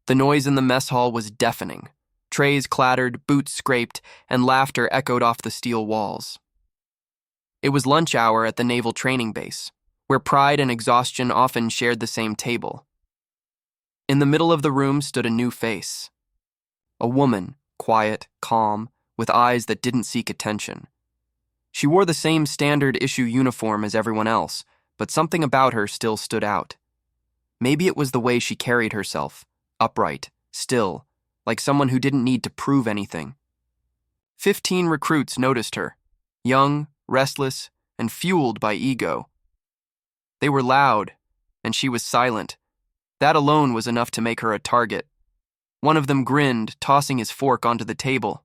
The noise in the mess hall was deafening. Trays clattered, boots scraped, and laughter echoed off the steel walls. It was lunch hour at the Naval Training Base, where pride and exhaustion often shared the same table. In the middle of the room stood a new face. A woman, quiet, calm, with eyes that didn't seek attention. She wore the same standard-issue uniform as everyone else, but something about her still stood out. Maybe it was the way she carried herself, upright, still, like someone who didn't need to prove anything. 15 recruits noticed her, young, restless, and fueled by ego. They were loud, and she was silent. That alone was enough to make her a target. One of them grinned, tossing his fork onto the table.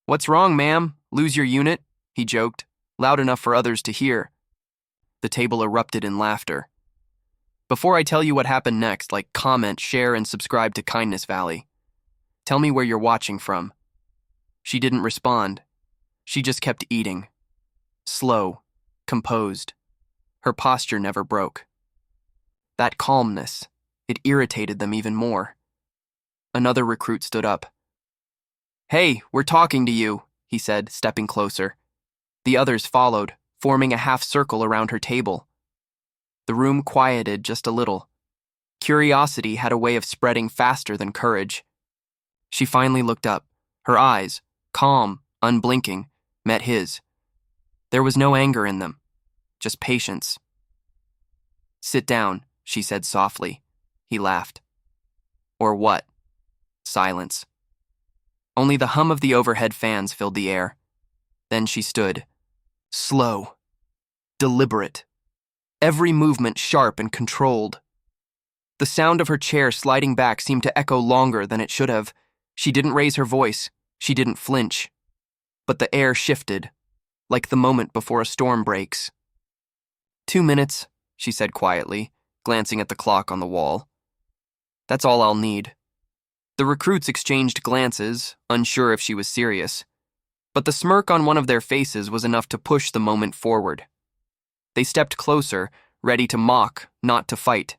"What's wrong, ma'am? Lose your unit?" he joked, loud enough for others to hear. The table erupted in laughter. Before I tell you what happened next, comment, share, and subscribe to Kindness Valley. Tell me where you're watching from. She didn't respond. She just kept eating. Slow, composed. Her posture never broke. That calmness, it irritated them even more. Another recruit stood up. "Hey, we're talking to you," he said, stepping closer. The others followed, forming a half circle around her table. The room quieted just a little. Curiosity had a way of spreading faster than courage. She finally looked up. Her eyes, calm, unblinking, met his. There was no anger in them, just patience. "Sit down," she said softly. He laughed. "Or what?" Silence. Only the hum of the overhead fans filled the air. Then she stood. Slow. Deliberate. Every movement sharp and controlled. The sound of her chair sliding back seemed to echo longer than it should have. She didn't raise her voice. She didn't flinch. But the air shifted, like the moment before a storm breaks. 2 minutes, she said quietly, glancing at the clock on the wall. "That's all I'll need." The recruits exchanged glances, unsure if she was serious. But the smirk on one of their faces was enough to push the moment forward. They stepped closer, ready to mock, not to fight.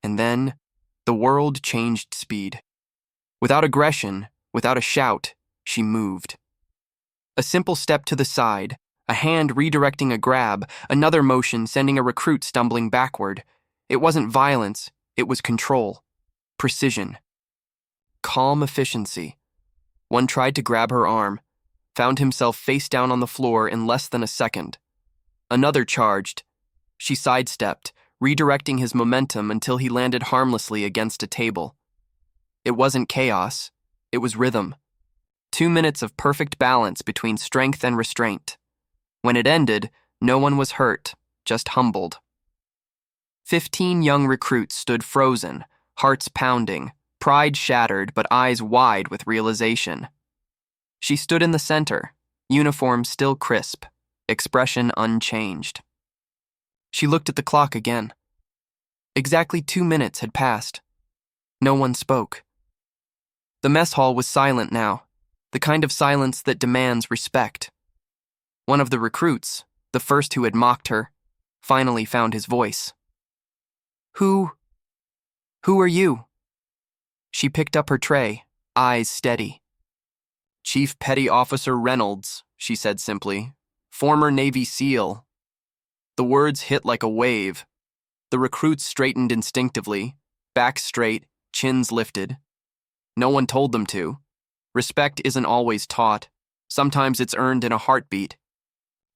And then, the world changed speed. Without aggression, without a shout, she moved. A simple step to the side, a hand redirecting a grab, another motion sending a recruit stumbling backward. It wasn't violence, it was control. Precision. Calm efficiency. One tried to grab her arm, found himself face down on the floor in less than a second. Another charged. She sidestepped, redirecting his momentum until he landed harmlessly against a table. It wasn't chaos, it was rhythm. 2 minutes of perfect balance between strength and restraint. When it ended, no one was hurt, just humbled. 15 young recruits stood frozen, hearts pounding, pride shattered but eyes wide with realization. She stood in the center, uniform still crisp, expression unchanged. She looked at the clock again. Exactly 2 minutes had passed. No one spoke. The mess hall was silent now, the kind of silence that demands respect. One of the recruits, the first who had mocked her, finally found his voice. Who are you?" She picked up her tray, eyes steady. "Chief Petty Officer Reynolds," she said simply. "Former Navy SEAL." The words hit like a wave. The recruits straightened instinctively, backs straight, chins lifted. No one told them to. Respect isn't always taught. Sometimes it's earned in a heartbeat.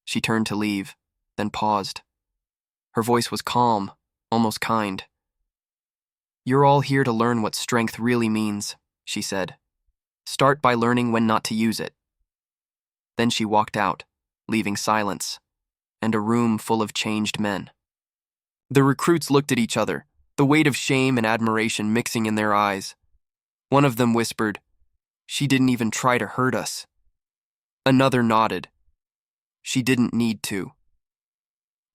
She turned to leave, then paused. Her voice was calm, almost kind. "You're all here to learn what strength really means," she said. "Start by learning when not to use it." Then she walked out, leaving silence, and a room full of changed men. The recruits looked at each other, the weight of shame and admiration mixing in their eyes. One of them whispered, "She didn't even try to hurt us." Another nodded. "She didn't need to."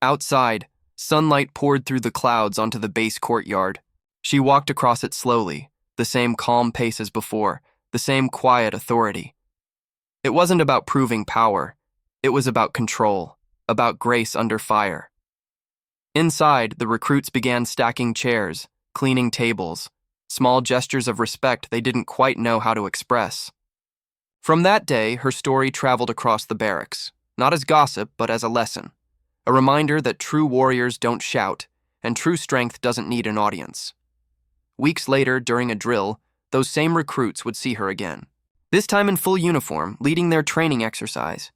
Outside, sunlight poured through the clouds onto the base courtyard. She walked across it slowly, the same calm pace as before, the same quiet authority. It wasn't about proving power. It was about control, about grace under fire. Inside, the recruits began stacking chairs, cleaning tables. small gestures of respect they didn't quite know how to express. From that day, her story traveled across the barracks, not as gossip, but as a lesson. A reminder that true warriors don't shout, and true strength doesn't need an audience. Weeks later, during a drill, those same recruits would see her again. This time in full uniform, leading their training exercise.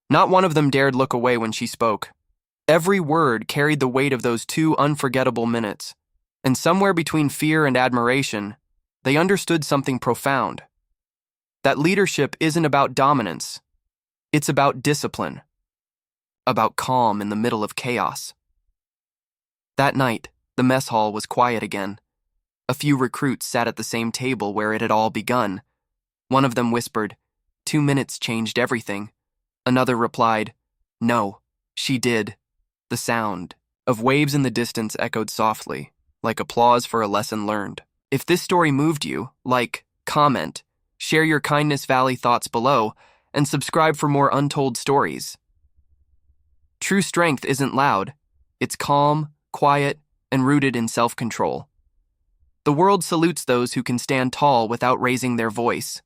Not one of them dared look away when she spoke. Every word carried the weight of those 2 unforgettable minutes. And somewhere between fear and admiration, they understood something profound. That leadership isn't about dominance. It's about discipline. About calm in the middle of chaos. That night, the mess hall was quiet again. A few recruits sat at the same table where it had all begun. One of them whispered, 2 minutes changed everything. Another replied, no, she did. The sound of waves in the distance echoed softly, like applause for a lesson learned. If this story moved you, like, comment, share your Kindness Valley thoughts below, and subscribe for more untold stories. True strength isn't loud. It's calm, quiet, and rooted in self-control. The world salutes those who can stand tall without raising their voice.